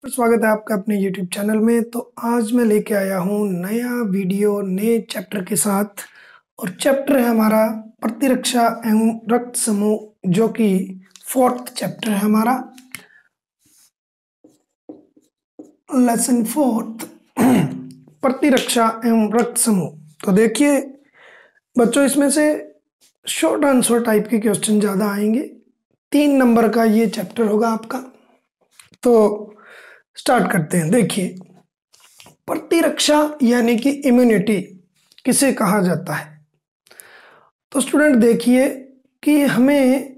स्वागत है आपका अपने YouTube चैनल में। तो आज मैं लेके आया हूँ नया वीडियो नए चैप्टर के साथ। और चैप्टर है हमारा प्रतिरक्षा एवं रक्त समूह, जो कि 4th चैप्टर है हमारा, लेसन 4th प्रतिरक्षा एवं रक्त समूह। तो देखिए बच्चों, इसमें से शॉर्ट आंसर टाइप के क्वेश्चन ज़्यादा आएंगे। 3 नंबर का ये चैप्टर होगा आपका। तो स्टार्ट करते हैं। देखिए, प्रतिरक्षा यानी कि इम्यूनिटी किसे कहा जाता है। तो स्टूडेंट देखिए कि हमें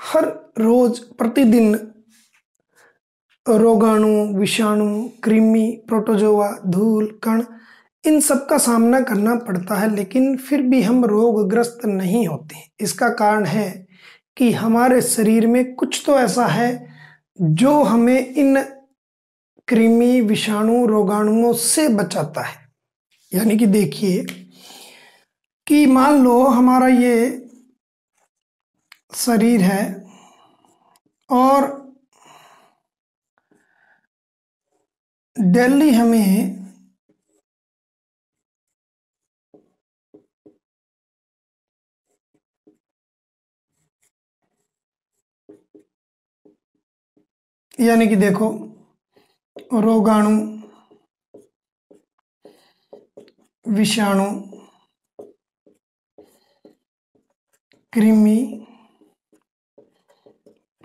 हर रोज प्रतिदिन रोगाणु, विषाणु, कृमि, प्रोटोजोआ, धूल, कण, इन सब का सामना करना पड़ता है, लेकिन फिर भी हम रोगग्रस्त नहीं होते। इसका कारण है कि हमारे शरीर में कुछ तो ऐसा है जो हमें इन कृमि, विषाणु, रोगाणुओं से बचाता है। यानी कि देखिए कि मान लो हमारा ये शरीर है और डेली हमें यानी कि देखो रोगाणु, विषाणु, कृमि,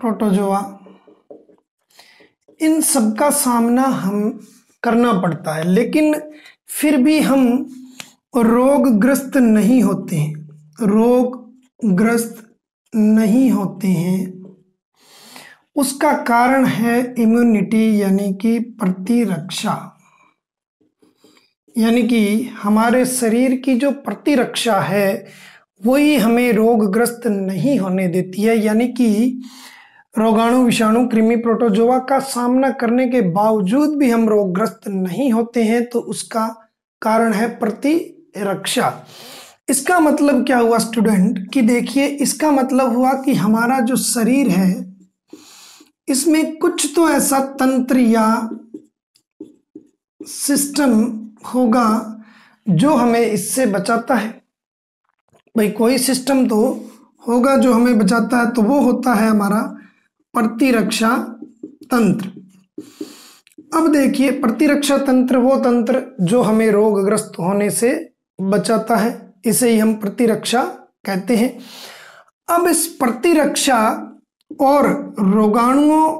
प्रोटोजोआ, इन सब का सामना हम करना पड़ता है, लेकिन फिर भी हम रोगग्रस्त नहीं होते हैं। रोगग्रस्त नहीं होते हैं। उसका कारण है इम्यूनिटी, यानी कि प्रतिरक्षा। यानी कि हमारे शरीर की जो प्रतिरक्षा है वही हमें रोगग्रस्त नहीं होने देती है। यानी कि रोगाणु, विषाणु, कृमि, प्रोटोजोआ का सामना करने के बावजूद भी हम रोगग्रस्त नहीं होते हैं, तो उसका कारण है प्रतिरक्षा। इसका मतलब क्या हुआ स्टूडेंट कि देखिए, इसका मतलब हुआ कि हमारा जो शरीर है इसमें कुछ तो ऐसा तंत्र या सिस्टम होगा जो हमें इससे बचाता है। भाई कोई सिस्टम तो होगा जो हमें बचाता है, तो वो होता है हमारा प्रतिरक्षा तंत्र। अब देखिए, प्रतिरक्षा तंत्र वो तंत्र जो हमें रोगग्रस्त होने से बचाता है, इसे ही हम प्रतिरक्षा कहते हैं। अब इस प्रतिरक्षा और रोगाणुओं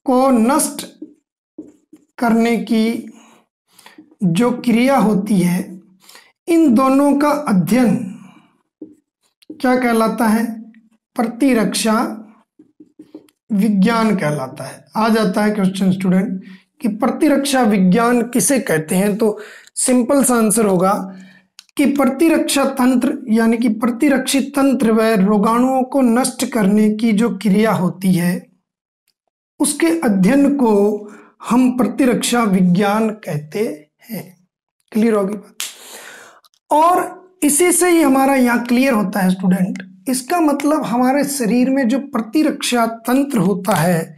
को नष्ट करने की जो क्रिया होती है, इन दोनों का अध्ययन क्या कहलाता है? प्रतिरक्षा विज्ञान कहलाता है। आ जाता है क्वेश्चन स्टूडेंट कि प्रतिरक्षा विज्ञान किसे कहते हैं, तो सिंपल सा आंसर होगा कि प्रतिरक्षा तंत्र यानी कि प्रतिरक्षित तंत्र व रोगाणुओं को नष्ट करने की जो क्रिया होती है उसके अध्ययन को हम प्रतिरक्षा विज्ञान कहते हैं। क्लियर होगी बात? और इसी से ही हमारा यहाँ क्लियर होता है स्टूडेंट, इसका मतलब हमारे शरीर में जो प्रतिरक्षा तंत्र होता है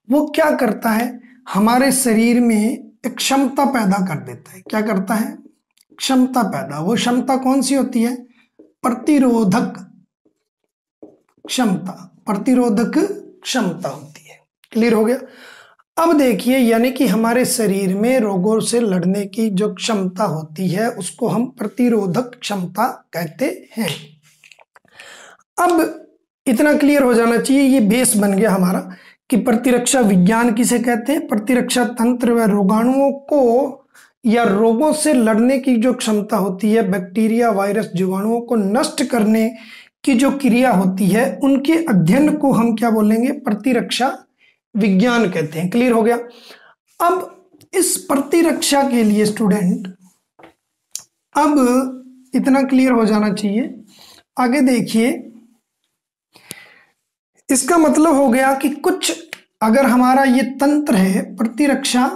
वो क्या करता है? हमारे शरीर में एक क्षमता पैदा कर देता है। क्या करता है? क्षमता पैदा। वो क्षमता कौन सी होती है? प्रतिरोधक क्षमता। प्रतिरोधक क्षमता होती है। क्लियर हो गया? अब देखिए, यानी कि हमारे शरीर में रोगों से लड़ने की जो क्षमता होती है उसको हम प्रतिरोधक क्षमता कहते हैं। अब इतना क्लियर हो जाना चाहिए, ये बेस बन गया हमारा कि प्रतिरक्षा विज्ञान किसे कहते हैं। प्रतिरक्षा तंत्र व रोगाणुओं को या रोगों से लड़ने की जो क्षमता होती है, बैक्टीरिया, वायरस, जीवाणुओं को नष्ट करने की जो क्रिया होती है, उनके अध्ययन को हम क्या बोलेंगे? प्रतिरक्षा विज्ञान कहते हैं। क्लियर हो गया? अब इस प्रतिरक्षा के लिए स्टूडेंट, अब इतना क्लियर हो जाना चाहिए। आगे देखिए, इसका मतलब हो गया कि कुछ अगर हमारा ये तंत्र है, प्रतिरक्षा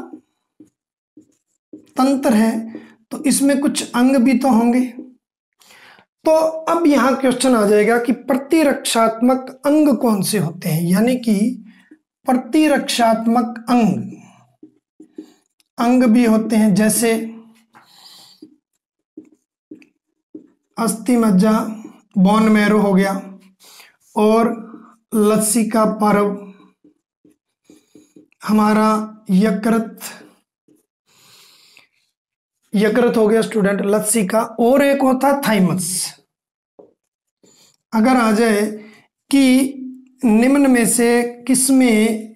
तंत्र है, तो इसमें कुछ अंग भी तो होंगे। तो अब यहां क्वेश्चन आ जाएगा कि प्रतिरक्षात्मक अंग कौन से होते हैं। यानी कि प्रतिरक्षात्मक अंग भी होते हैं, जैसे अस्थि मज्जा, बोन मैरो हो गया, और लसिका पर्व, हमारा यकृत हो गया स्टूडेंट, लसिका, और एक होता है थाइमस। अगर आ जाए कि निम्न में से किसमें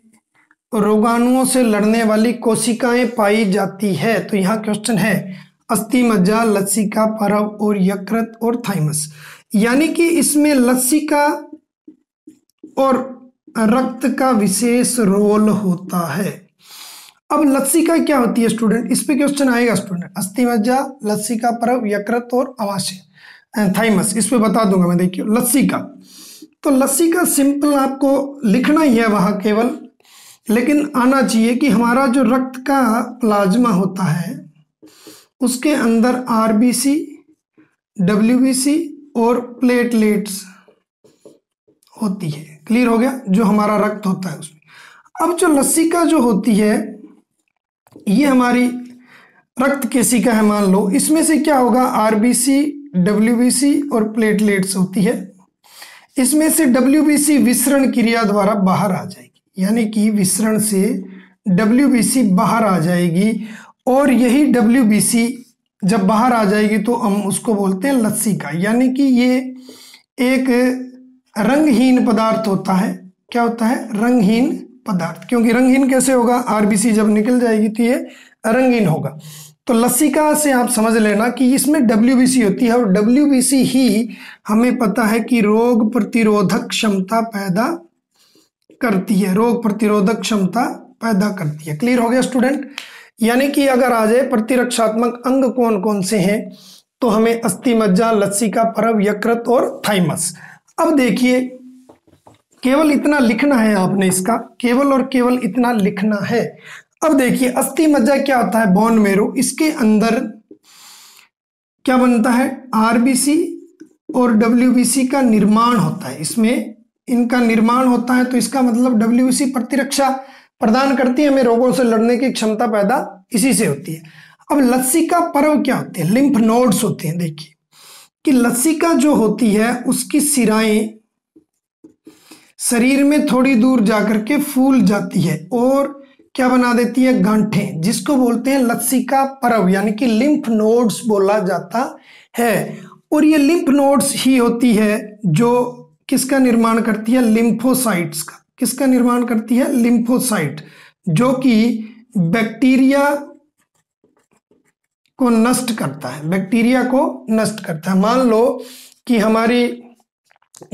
रोगाणुओं से लड़ने वाली कोशिकाएं पाई जाती है, तो यहाँ क्वेश्चन है अस्थि मज्जा, लसिका पर्व और यकृत और थाइमस। यानी कि इसमें लसिका और रक्त का विशेष रोल होता है। अब लसिका क्या होती है स्टूडेंट, इस पे क्वेश्चन आएगा स्टूडेंट। अस्थि मज्जा, लसिका पर्व, यकृत और अवाशय थाइमस, इस पे बता दूंगा मैं। देखिए लसिका, तो लसिका सिंपल आपको लिखना ही है वहां केवल, लेकिन आना चाहिए कि हमारा जो रक्त का प्लाज्मा होता है उसके अंदर आरबीसी, डब्ल्यूबीसी और प्लेटलेट्स होती है। क्लियर हो गया, जो हमारा रक्त होता है उसमें। अब जो लसिका जो होती है ये हमारी रक्त केशिका है, मान लो, इसमें से क्या होगा, आरबीसी, डब्ल्यूबीसी और प्लेटलेट्स होती है। इसमें से डब्ल्यूबीसी विसरण क्रिया द्वारा बाहर आ जाएगी, यानी कि विसरण से डब्ल्यूबीसी बाहर आ जाएगी, और यही डब्ल्यूबीसी जब बाहर आ जाएगी तो हम उसको बोलते हैं लसिका। यानी कि ये एक रंगहीन पदार्थ होता है। क्या होता है, रंगहीन पदार्थ। क्योंकि रंगहीन कैसे होगा, आरबीसी जब निकल जाएगी तो ये रंगहीन होगा। तो लसिका से आप समझ लेना कि इसमें डब्ल्यूबीसी होती है, और डब्ल्यूबीसी ही हमें पता है कि रोग प्रतिरोधक क्षमता पैदा करती है, रोग प्रतिरोधक क्षमता पैदा करती है। क्लियर हो गया स्टूडेंट। यानी कि अगर आ जाए प्रतिरक्षात्मक अंग कौन कौन से हैं, तो हमें अस्थि मज्जा, लसिका पर्व, यकृत और थाइमस। अब देखिए केवल इतना लिखना है आपने, इसका केवल और केवल इतना लिखना है। अब देखिए अस्थि मज्जा क्या होता है, बोन मैरो, इसके अंदर क्या बनता है, आरबीसी और डब्ल्यूबीसी का निर्माण होता है। इसमें इनका निर्माण होता है, तो इसका मतलब डब्ल्यूबीसी प्रतिरक्षा प्रदान करती है, हमें रोगों से लड़ने की क्षमता पैदा इसी से होती है। अब लसिका पर्व क्या होती है, लिम्फ नोड्स होते हैं। देखिए कि लसिका जो होती है उसकी सिराएं शरीर में थोड़ी दूर जाकर के फूल जाती है और क्या बना देती है, गांठें, जिसको बोलते हैं लसिका पर्व, यानी कि लिम्फ नोड्स बोला जाता है। और ये लिम्फ नोड्स ही होती है जो किसका निर्माण करती है, लिम्फोसाइट्स का। किसका निर्माण करती है, लिम्फोसाइट, जो कि बैक्टीरिया को नष्ट करता है, बैक्टीरिया को नष्ट करता है। मान लो कि हमारी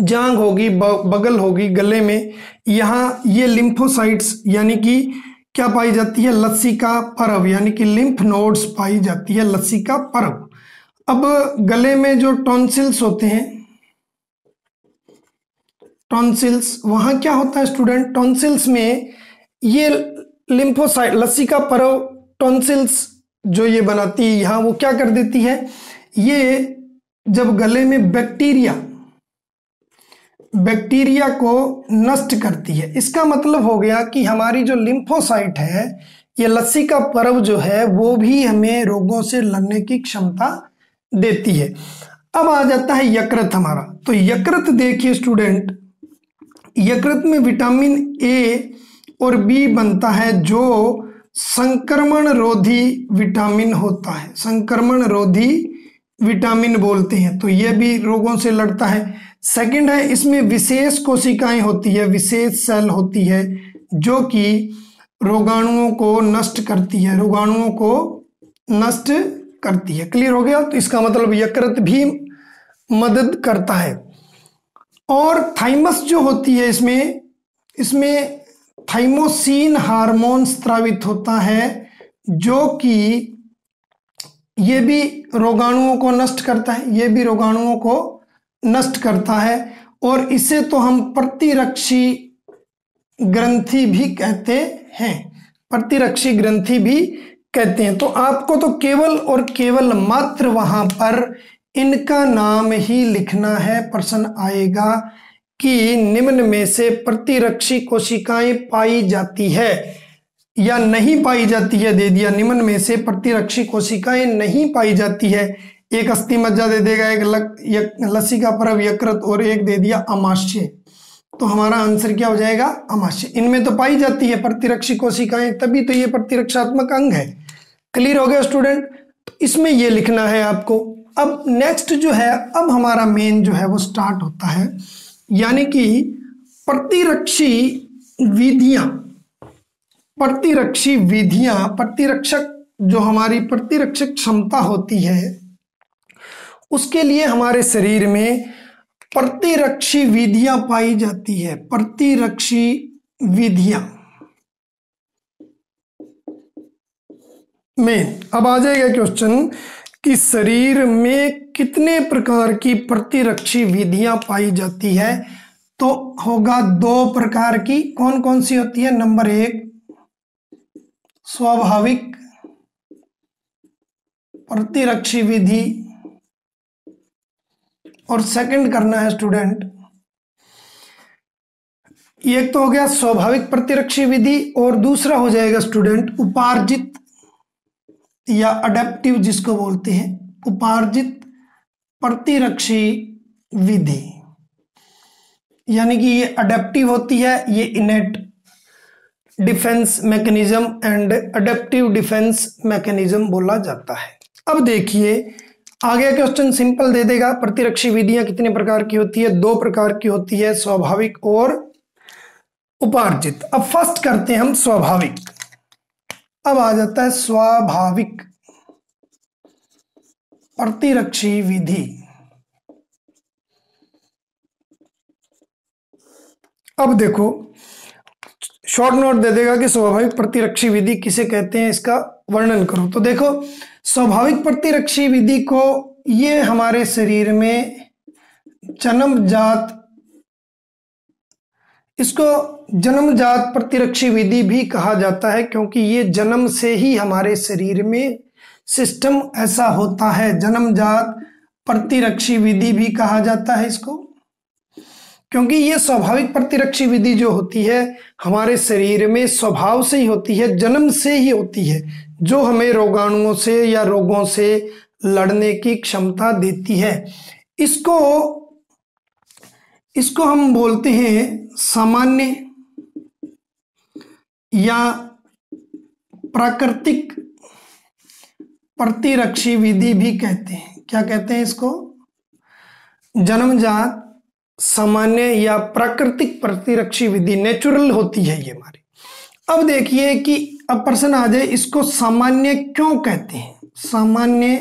जांघ होगी, बगल होगी, गले में, यहाँ ये लिम्फोसाइट्स यानी कि क्या पाई जाती है, लसिका पर्व, यानी कि लिम्फ नोड्स पाई जाती है, लसिका पर्व। अब गले में जो टॉन्सिल्स होते हैं, टॉन्सिल्स, वहां क्या होता है स्टूडेंट, टॉन्सिल्स में ये लिम्फोसाइट, लसिका पर्व टॉन्सिल्स जो ये बनाती है यहाँ, वो क्या कर देती है, ये जब गले में बैक्टीरिया को नष्ट करती है। इसका मतलब हो गया कि हमारी जो लिम्फोसाइट है, ये लसिका पर्व जो है, वो भी हमें रोगों से लड़ने की क्षमता देती है। अब आ जाता है यकृत हमारा। तो यकृत देखिए स्टूडेंट, यकृत में विटामिन ए और बी बनता है, जो संक्रमण रोधी विटामिन होता है, संक्रमण रोधी विटामिन बोलते हैं। तो यह भी रोगों से लड़ता है। सेकंड है, इसमें विशेष कोशिकाएं होती है, विशेष सेल होती है, जो कि रोगाणुओं को नष्ट करती है, रोगाणुओं को नष्ट करती है। क्लियर हो गया। तो इसका मतलब यकृत भी मदद करता है। और थाइमस जो होती है, इसमें थाइमोसिन हार्मोन स्रावित होता है, जो कि ये भी रोगाणुओं को नष्ट करता है, ये भी रोगाणुओं को नष्ट करता है। और इसे तो हम प्रतिरक्षी ग्रंथि भी कहते हैं, प्रतिरक्षी ग्रंथि भी कहते हैं। तो आपको तो केवल और केवल मात्र वहां पर इनका नाम ही लिखना है, प्रश्न आएगा कि निम्न में से प्रतिरक्षी कोशिकाएं पाई जाती है या नहीं पाई जाती है, दे दिया निम्न में से प्रतिरक्षी कोशिकाएं नहीं पाई जाती है। एक अस्थि मज्जा दे देगा, एक लसिका परव यकृत और एक दे दिया अमाशय। तो हमारा आंसर क्या हो जाएगा? अमाशय। इनमें तो पाई जाती है प्रतिरक्षी कोशिकाएं, तभी तो ये प्रतिरक्षात्मक अंग है। क्लियर हो गया स्टूडेंट? तो इसमें ये लिखना है आपको। अब नेक्स्ट जो है, अब हमारा मेन जो है वो स्टार्ट होता है, यानी कि प्रतिरक्षी विधियां। प्रतिरक्षी विधियां, प्रतिरक्षक जो हमारी प्रतिरक्षक क्षमता होती है उसके लिए हमारे शरीर में प्रतिरक्षी विधियां पाई जाती है। प्रतिरक्षी विधियां में अब आ जाएगा क्वेश्चन कि शरीर में कितने प्रकार की प्रतिरक्षी विधियां पाई जाती है? तो होगा 2 प्रकार की। कौन कौन सी होती है? नंबर 1 स्वाभाविक प्रतिरक्षी विधि, और सेकंड करना है स्टूडेंट, एक तो हो गया स्वाभाविक प्रतिरक्षी विधि और दूसरा हो जाएगा स्टूडेंट उपार्जित या अडेप्टिव, जिसको बोलते हैं उपार्जित प्रतिरक्षी विधि। यानी कि ये अडेप्टिव होती है, ये इनेट defence mechanism and adaptive defence mechanism बोला जाता है। अब देखिए आगे क्वेश्चन सिंपल दे देगा, प्रतिरक्षी विधियां कितने प्रकार की होती है? 2 प्रकार की होती है, स्वाभाविक और उपार्जित। अब फर्स्ट करते हैं हम स्वाभाविक। अब आ जाता है स्वाभाविक प्रतिरक्षी विधि। अब देखो शॉर्ट नोट दे देगा कि स्वाभाविक प्रतिरक्षी विधि किसे कहते हैं, इसका वर्णन करो। तो देखो स्वाभाविक प्रतिरक्षी विधि को ये हमारे शरीर में जन्मजात, इसको जन्मजात प्रतिरक्षी विधि भी कहा जाता है, क्योंकि ये जन्म से ही हमारे शरीर में सिस्टम ऐसा होता है। जन्मजात प्रतिरक्षी विधि भी कहा जाता है इसको, क्योंकि ये स्वाभाविक प्रतिरक्षी विधि जो होती है हमारे शरीर में स्वभाव से ही होती है, जन्म से ही होती है, जो हमें रोगाणुओं से या रोगों से लड़ने की क्षमता देती है। इसको हम बोलते हैं सामान्य या प्राकृतिक प्रतिरक्षी विधि भी कहते हैं। क्या कहते हैं इसको? जन्मजात, सामान्य या प्राकृतिक प्रतिरक्षी विधि, नेचुरल होती है ये हमारी। अब देखिए कि अब प्रश्न आ जाए, इसको सामान्य क्यों कहते हैं, सामान्य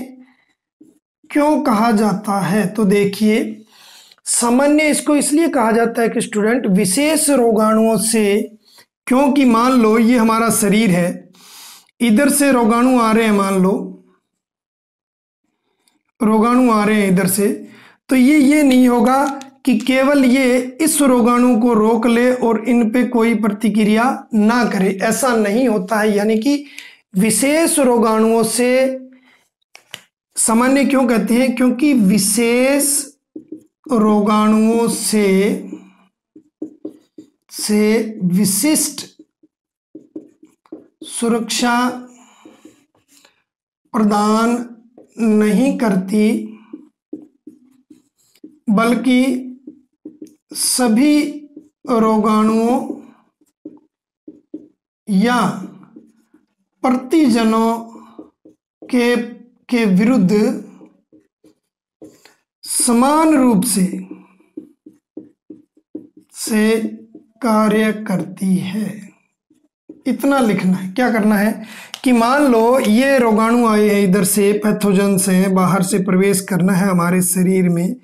क्यों कहा जाता है? तो देखिए सामान्य इसको इसलिए कहा जाता है कि स्टूडेंट विशेष रोगाणुओं से, क्योंकि मान लो ये हमारा शरीर है, इधर से रोगाणु आ रहे हैं, मान लो रोगाणु आ रहे हैं इधर से, तो ये नहीं होगा कि केवल ये इस रोगाणु को रोक ले और इन पे कोई प्रतिक्रिया ना करे, ऐसा नहीं होता है। यानी कि विशेष रोगाणुओं से सामान्य क्यों कहते हैं? क्योंकि विशेष रोगाणुओं से विशिष्ट सुरक्षा प्रदान नहीं करती, बल्कि सभी रोगाणुओं या प्रतिजनों के विरुद्ध समान रूप से कार्य करती है। इतना लिखना है। क्या करना है कि मान लो ये रोगाणु आए हैं इधर से, पैथोजन से बाहर से प्रवेश करना है हमारे शरीर में,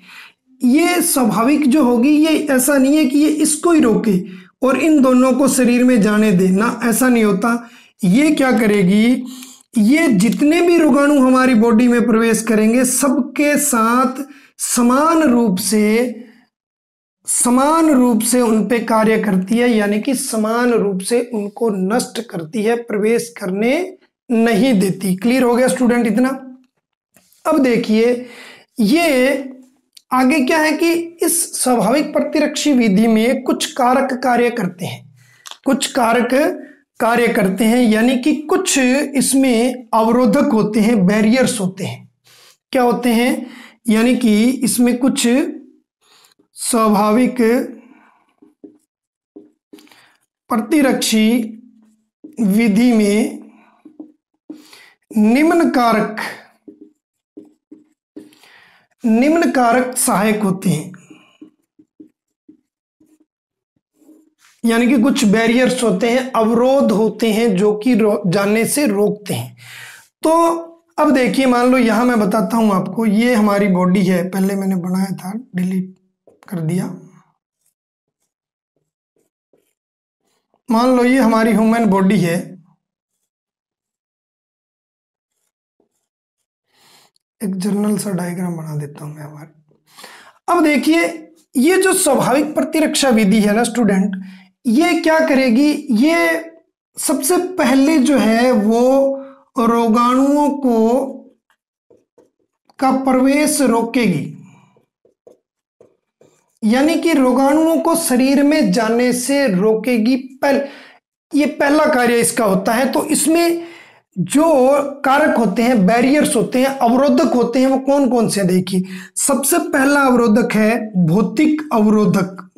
ये स्वाभाविक जो होगी, ये ऐसा नहीं है कि ये इसको ही रोके और इन दोनों को शरीर में जाने दे ना, ऐसा नहीं होता। ये क्या करेगी, ये जितने भी रोगाणु हमारी बॉडी में प्रवेश करेंगे सबके साथ समान रूप से उन पे कार्य करती है, यानी कि समान रूप से उनको नष्ट करती है, प्रवेश करने नहीं देती। क्लियर हो गया स्टूडेंट इतना? अब देखिए ये आगे क्या है कि इस स्वाभाविक प्रतिरक्षी विधि में कुछ कारक कार्य करते हैं, कुछ कारक कार्य करते हैं, यानी कि कुछ इसमें अवरोधक होते हैं, बैरियर्स होते हैं। क्या होते हैं? यानी कि इसमें कुछ स्वाभाविक प्रतिरक्षी विधि में निम्न कारक सहायक होते हैं, यानी कि कुछ बैरियर्स होते हैं, अवरोध होते हैं जो कि जाने से रोकते हैं। तो अब देखिए, मान लो यहां मैं बताता हूं आपको, ये हमारी बॉडी है, पहले मैंने बनाया था, डिलीट कर दिया। मान लो ये हमारी ह्यूमन बॉडी है, एक जनरल सा डायग्राम बना देता हूं मैं हमारे। अब देखिए, ये जो स्वाभाविक प्रतिरक्षा विधि है ना स्टूडेंट, ये क्या करेगी? ये सबसे पहले जो है वो रोगाणुओं का प्रवेश रोकेगी, यानी कि रोगाणुओं को शरीर में जाने से रोकेगी। ये पहला कार्य इसका होता है। तो इसमें जो कारक होते हैं, बैरियर्स होते हैं, अवरोधक होते हैं, वो कौन कौन से? देखिए, सबसे पहला अवरोधक है भौतिक अवरोधक,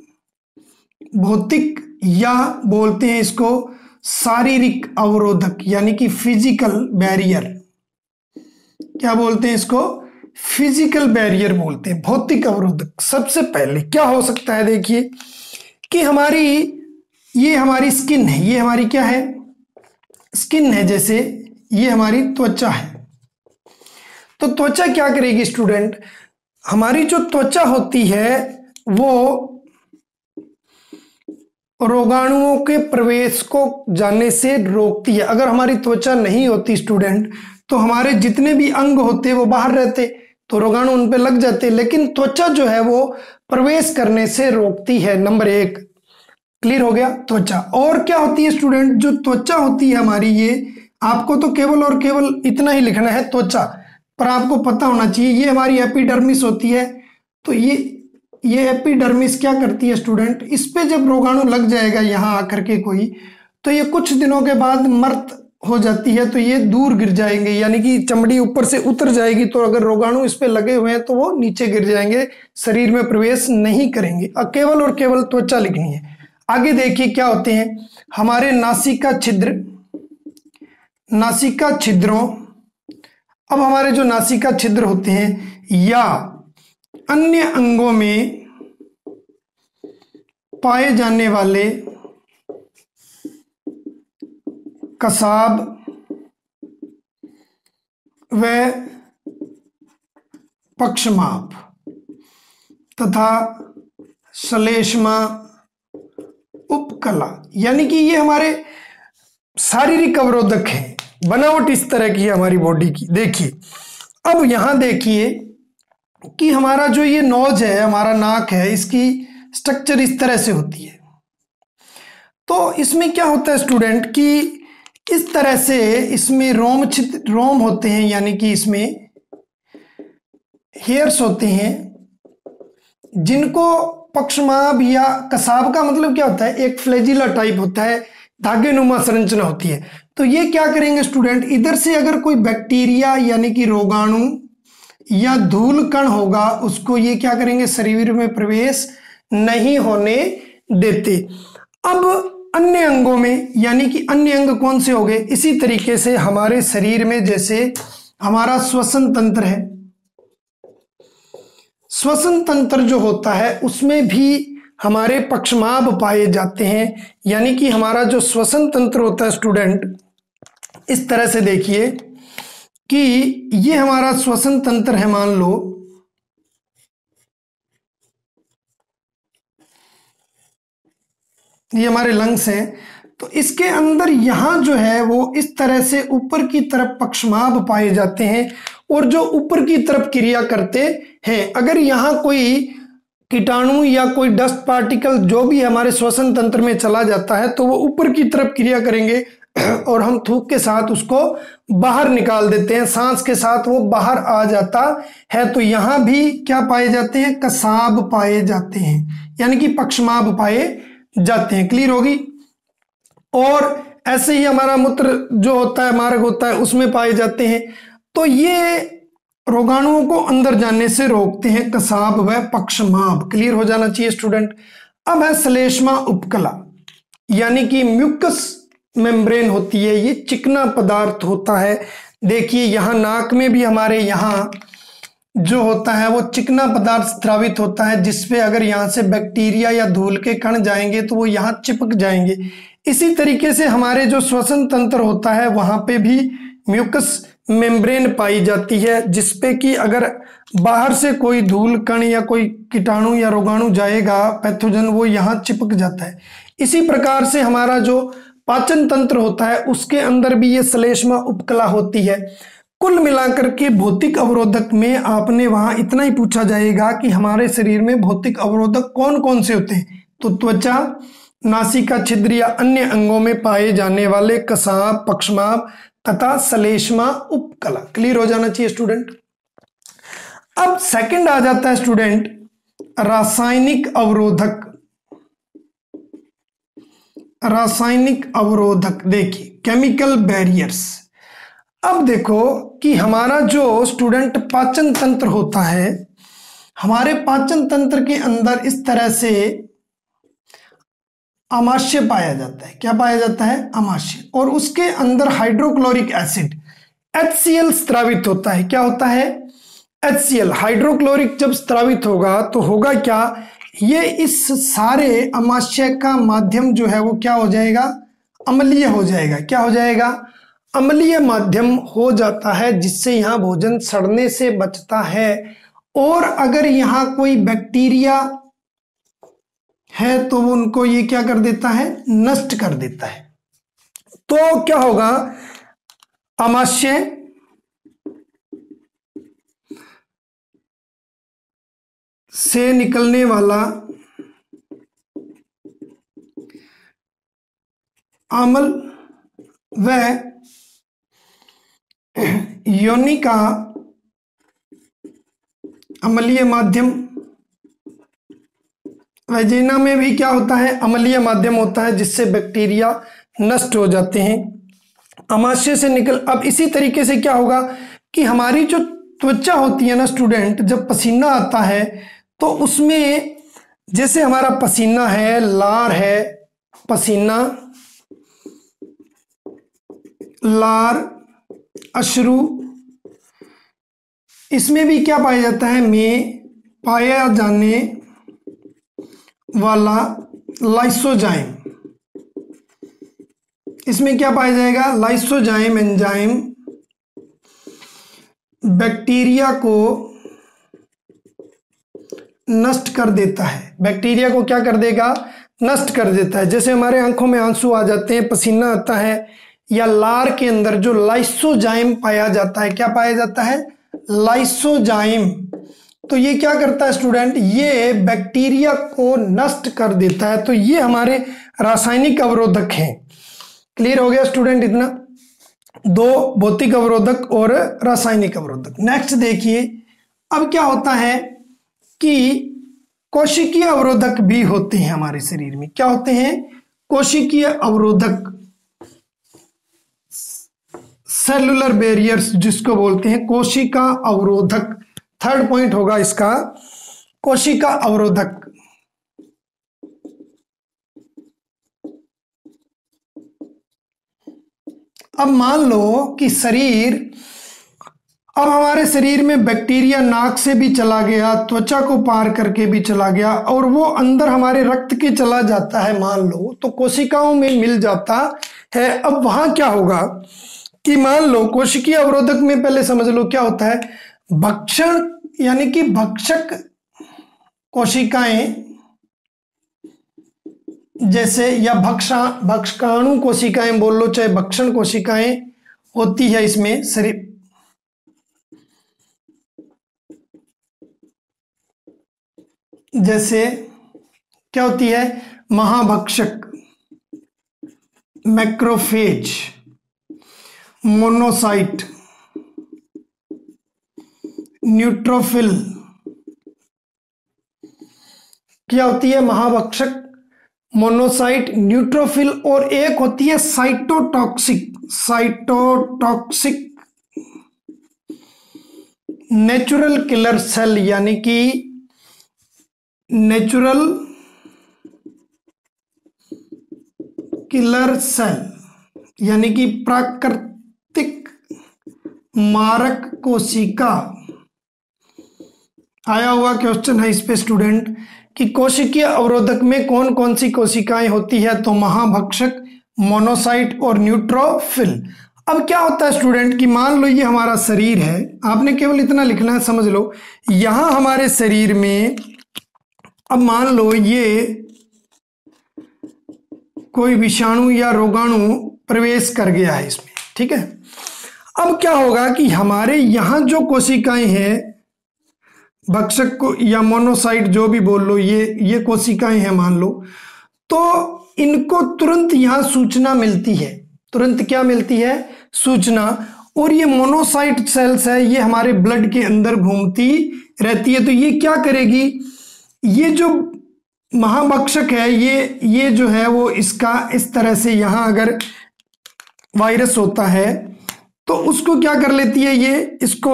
भौतिक या बोलते हैं इसको शारीरिक अवरोधक, यानी कि फिजिकल बैरियर। क्या बोलते हैं इसको? फिजिकल बैरियर बोलते हैं, भौतिक अवरोधक। सबसे पहले क्या हो सकता है? देखिए कि ये हमारी स्किन है, ये हमारी क्या है? स्किन है। जैसे ये हमारी त्वचा है, तो त्वचा क्या करेगी स्टूडेंट? हमारी जो त्वचा होती है वो रोगाणुओं के प्रवेश को जाने से रोकती है। अगर हमारी त्वचा नहीं होती स्टूडेंट, तो हमारे जितने भी अंग होते वो बाहर रहते, तो रोगाणु उन पे लग जाते। लेकिन त्वचा जो है वो प्रवेश करने से रोकती है। नंबर 1 क्लियर हो गया, त्वचा। और क्या होती है स्टूडेंट? जो त्वचा होती है हमारी, ये आपको तो केवल और केवल इतना ही लिखना है त्वचा, पर आपको पता होना चाहिए ये हमारी एपिडर्मिस होती है। तो ये एपिडर्मिस क्या करती है स्टूडेंट? इस पे जब रोगाणु लग जाएगा यहाँ आकर के कोई, तो ये कुछ दिनों के बाद मृत हो जाती है, तो ये दूर गिर जाएंगे, यानी कि चमड़ी ऊपर से उतर जाएगी। तो अगर रोगाणु इस पे लगे हुए हैं तो वो नीचे गिर जाएंगे, शरीर में प्रवेश नहीं करेंगे। केवल और केवल त्वचा लिखनी है। आगे देखिए क्या होते हैं हमारे नासिका छिद्रों। अब हमारे जो नासिका छिद्र होते हैं या अन्य अंगों में पाए जाने वाले कसाब व पक्षमाप तथा श्लेष्मा उपकला, यानी कि ये हमारे शारीरिक अवरोधक हैं। बनावट इस तरह की है हमारी बॉडी की। देखिए, अब यहां देखिए कि हमारा जो ये नोज है, हमारा नाक है, इसकी स्ट्रक्चर इस तरह से होती है। तो इसमें क्या होता है स्टूडेंट कि इस तरह से इसमें रोम होते हैं, यानी कि इसमें हेयर्स होते हैं, जिनको पक्षमाभ या कसाब का मतलब क्या होता है? एक फ्लैजिला टाइप होता है, धागे नुमा संरचना होती है। तो ये क्या करेंगे स्टूडेंट? इधर से अगर कोई बैक्टीरिया यानी कि रोगाणु या धूल कण होगा, उसको ये क्या करेंगे? शरीर में प्रवेश नहीं होने देते। अब अन्य अंगों में, यानी कि अन्य अंग कौन से हो गए? इसी तरीके से हमारे शरीर में जैसे हमारा श्वसन तंत्र है, श्वसन तंत्र जो होता है उसमें भी हमारे पक्षमाभ पाए जाते हैं। यानी कि हमारा जो श्वसन तंत्र होता है स्टूडेंट, इस तरह से देखिए कि ये हमारा श्वसन तंत्र है, मान लो ये हमारे लंग्स हैं, तो इसके अंदर यहां जो है वो इस तरह से ऊपर की तरफ पक्षमाभ पाए जाते हैं और जो ऊपर की तरफ क्रिया करते हैं। अगर यहां कोई कीटाणु या कोई डस्ट पार्टिकल जो भी हमारे श्वसन तंत्र में चला जाता है तो वो ऊपर की तरफ क्रिया करेंगे। और हम थूक के साथ उसको बाहर निकाल देते हैं, सांस के साथ वो बाहर आ जाता है। तो यहां भी क्या पाए जाते हैं, कसाब पाए जाते हैं, यानी कि पक्षमाभ पाए जाते हैं। क्लियर होगी। और ऐसे ही हमारा मूत्र जो होता है, मार्ग होता है, उसमें पाए जाते हैं। तो ये रोगाणुओं को अंदर जाने से रोकते हैं कसाब व पक्षमाभ। क्लियर हो जाना चाहिए स्टूडेंट। अब है श्लेष्मा उपकला, यानी कि म्यूकस मेम्ब्रेन होती है, ये चिकना पदार्थ होता है। देखिए यहाँ नाक में भी हमारे यहाँ जो होता है वो चिकना पदार्थ स्रावित होता है, जिसपे अगर यहाँ से बैक्टीरिया या धूल के कण जाएंगे तो वो यहाँ चिपक जाएंगे। इसी तरीके से हमारे जो श्वसन तंत्र होता है वहां पे भी म्यूकस मेम्ब्रेन पाई जाती है, जिसपे कि अगर बाहर से कोई धूल कण या कोई कीटाणु या रोगाणु जाएगा पैथोजन, वो यहाँ चिपक जाता है। इसी प्रकार से हमारा जो पाचन तंत्र होता है उसके अंदर भी ये श्लेष्मा उपकला होती है। कुल मिलाकर के भौतिक अवरोधक में आपने वहां इतना ही पूछा जाएगा कि हमारे शरीर में भौतिक अवरोधक कौन कौन से होते हैं। तो त्वचा, नासिका छिद्र या अन्य अंगों में पाए जाने वाले कसाब, पक्षमाभ तथा श्लेष्मा उपकला। क्लियर हो जाना चाहिए स्टूडेंट। अब सेकंड आ जाता है स्टूडेंट रासायनिक अवरोधक। रासायनिक अवरोधक देखिए केमिकल बैरियर्स। अब देखो कि हमारा जो स्टूडेंट पाचन तंत्र होता है, हमारे पाचन तंत्र के अंदर इस तरह से अमाशय पाया जाता है। क्या पाया जाता है, अमाशय। और उसके अंदर हाइड्रोक्लोरिक एसिड HCl स्रावित होता है। क्या होता है, HCl। हाइड्रोक्लोरिक जब स्रावित होगा तो होगा क्या, ये इस सारे अमाशय का माध्यम जो है वो क्या हो जाएगा, अम्लीय हो जाएगा। क्या हो जाएगा, अम्लीय माध्यम हो जाता है, जिससे यहाँ भोजन सड़ने से बचता है। और अगर यहाँ कोई बैक्टीरिया है तो उनको ये क्या कर देता है, नष्ट कर देता है। तो क्या होगा, अमाशय से निकलने वाला अम्ल व योनि का अम्लीय माध्यम, वैजिना में भी क्या होता है, अम्लीय माध्यम होता है, जिससे बैक्टीरिया नष्ट हो जाते हैं। अमाशय से निकल, अब इसी तरीके से क्या होगा कि हमारी जो त्वचा होती है ना स्टूडेंट, जब पसीना आता है तो उसमें जैसे हमारा पसीना है, लार है, पसीना, लार, अश्रु, इसमें भी क्या पाया जाता है, में पाया जाने वाला लाइसोजाइम। इसमें क्या पाया जाएगा, लाइसोजाइम एंजाइम बैक्टीरिया को नष्ट कर देता है। बैक्टीरिया को क्या कर देगा, नष्ट कर देता है। जैसे हमारे आंखों में आंसू आ जाते हैं, पसीना आता है, या लार के अंदर जो लाइसोजाइम पाया जाता है, क्या पाया जाता है, लाइसोजाइम। तो ये क्या करता है स्टूडेंट, ये बैक्टीरिया को नष्ट कर देता है। तो ये हमारे रासायनिक अवरोधक हैं। क्लियर हो गया स्टूडेंट इतना, दो भौतिक अवरोधक और रासायनिक अवरोधक। नेक्स्ट देखिए, अब क्या होता है कि कोशिकीय अवरोधक भी होते हैं हमारे शरीर में। क्या होते हैं, कोशिकीय अवरोधक, सेलुलर बैरियर्स जिसको बोलते हैं, कोशिका अवरोधक। थर्ड पॉइंट होगा इसका, कोशिका अवरोधक। अब मान लो कि अब हमारे शरीर में बैक्टीरिया नाक से भी चला गया, त्वचा को पार करके भी चला गया, और वो अंदर हमारे रक्त के चला जाता है मान लो, तो कोशिकाओं में मिल जाता है। अब वहां क्या होगा कि मान लो कोशिकीय अवरोधक में पहले समझ लो क्या होता है, भक्षण यानी कि भक्षक कोशिकाएं जैसे, या भक्षकाणु कोशिकाएं बोल लो, चाहे भक्षण कोशिकाएं होती है इसमें शरीर, जैसे क्या होती है, महाभक्षक मैक्रोफेज, मोनोसाइट, न्यूट्रोफिल। क्या होती है? महाभक्षक, मोनोसाइट, न्यूट्रोफिल, और एक होती है cytotoxic. Cytotoxic natural killer cell, यानी कि नेचुरल किलर सेल यानी कि प्राकृतिक मारक कोशिका। आया हुआ क्वेश्चन है इस पे स्टूडेंट कि कोशिकीय अवरोधक में कौन कौन सी कोशिकाएं होती है? तो महाभक्षक, मोनोसाइट और न्यूट्रोफिल। अब क्या होता है स्टूडेंट कि मान लो ये हमारा शरीर है, आपने केवल इतना लिखना है, समझ लो यहां हमारे शरीर में, अब मान लो ये कोई विषाणु या रोगाणु प्रवेश कर गया है इसमें, ठीक है। अब क्या होगा कि हमारे यहां जो कोशिकाएं हैं, भक्षक को या मोनोसाइट जो भी बोल लो, ये कोशिकाएं हैं मान लो, तो इनको तुरंत यहां सूचना मिलती है। तुरंत क्या मिलती है? सूचना। और ये मोनोसाइट सेल्स है, ये हमारे ब्लड के अंदर घूमती रहती है। तो ये क्या करेगी? ये जो महाभक्षक है, ये जो है वो इसका इस तरह से, यहां अगर वायरस होता है तो उसको क्या कर लेती है, ये इसको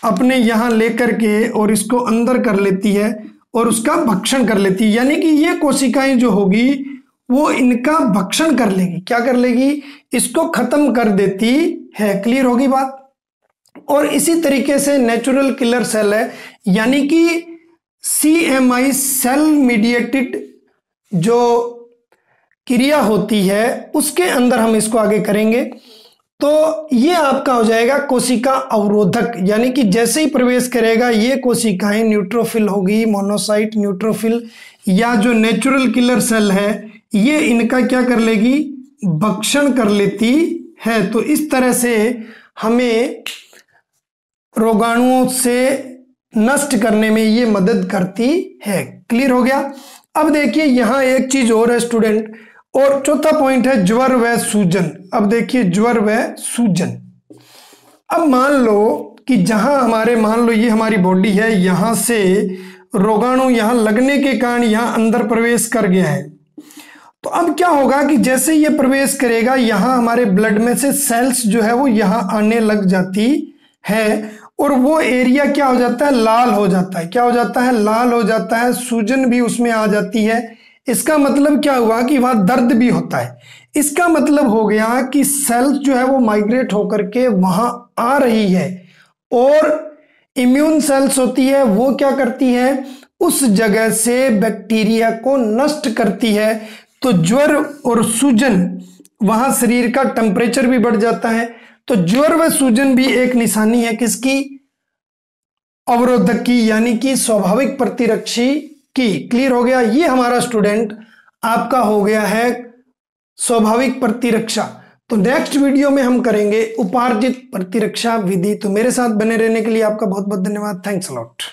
अपने यहां लेकर के और इसको अंदर कर लेती है और उसका भक्षण कर लेती है। यानी कि ये कोशिकाएं जो होगी वो इनका भक्षण कर लेगी। क्या कर लेगी? इसको खत्म कर देती है। क्लियर होगी बात? और इसी तरीके से नेचुरल किलर सेल है, यानी कि CMI, सेल मीडिएटेड जो क्रिया होती है उसके अंदर हम इसको आगे करेंगे। तो ये आपका हो जाएगा कोशिका अवरोधक, यानी कि जैसे ही प्रवेश करेगा ये कोशिकाएं, न्यूट्रोफिल होगी, मोनोसाइट, न्यूट्रोफिल, या जो नेचुरल किलर सेल है, ये इनका क्या कर लेगी? भक्षण कर लेती है। तो इस तरह से हमें रोगाणुओं से नष्ट करने में ये मदद करती है। क्लियर हो गया? अब देखिए यहां एक चीज और है स्टूडेंट, और चौथा पॉइंट है ज्वर व सूजन। अब देखिए ज्वर व सूजन। अब मान लो कि जहां हमारे, मान लो ये हमारी बॉडी है, यहां से रोगाणु यहां लगने के कारण यहां अंदर प्रवेश कर गया है। तो अब क्या होगा कि जैसे ये प्रवेश करेगा, यहां हमारे ब्लड में से सेल्स जो है वो यहां आने लग जाती है, और वो एरिया क्या हो जाता है? लाल हो जाता है। क्या हो जाता है? लाल हो जाता है। सूजन भी उसमें आ जाती है। इसका मतलब क्या हुआ कि वहां दर्द भी होता है। इसका मतलब हो गया कि सेल्स जो है वो माइग्रेट होकर के वहां आ रही है, और इम्यून सेल्स होती है वो क्या करती है? उस जगह से बैक्टीरिया को नष्ट करती है। तो ज्वर और सूजन, वहां शरीर का टेम्परेचर भी बढ़ जाता है। तो ज्वर व सूजन भी एक निशानी है किसकी? अवरोधक की, यानी कि स्वाभाविक प्रतिरक्षी की। क्लियर हो गया? ये हमारा स्टूडेंट आपका हो गया है स्वाभाविक प्रतिरक्षा। तो नेक्स्ट वीडियो में हम करेंगे उपार्जित प्रतिरक्षा विधि। तो मेरे साथ बने रहने के लिए आपका बहुत बहुत धन्यवाद। Thanks a lot.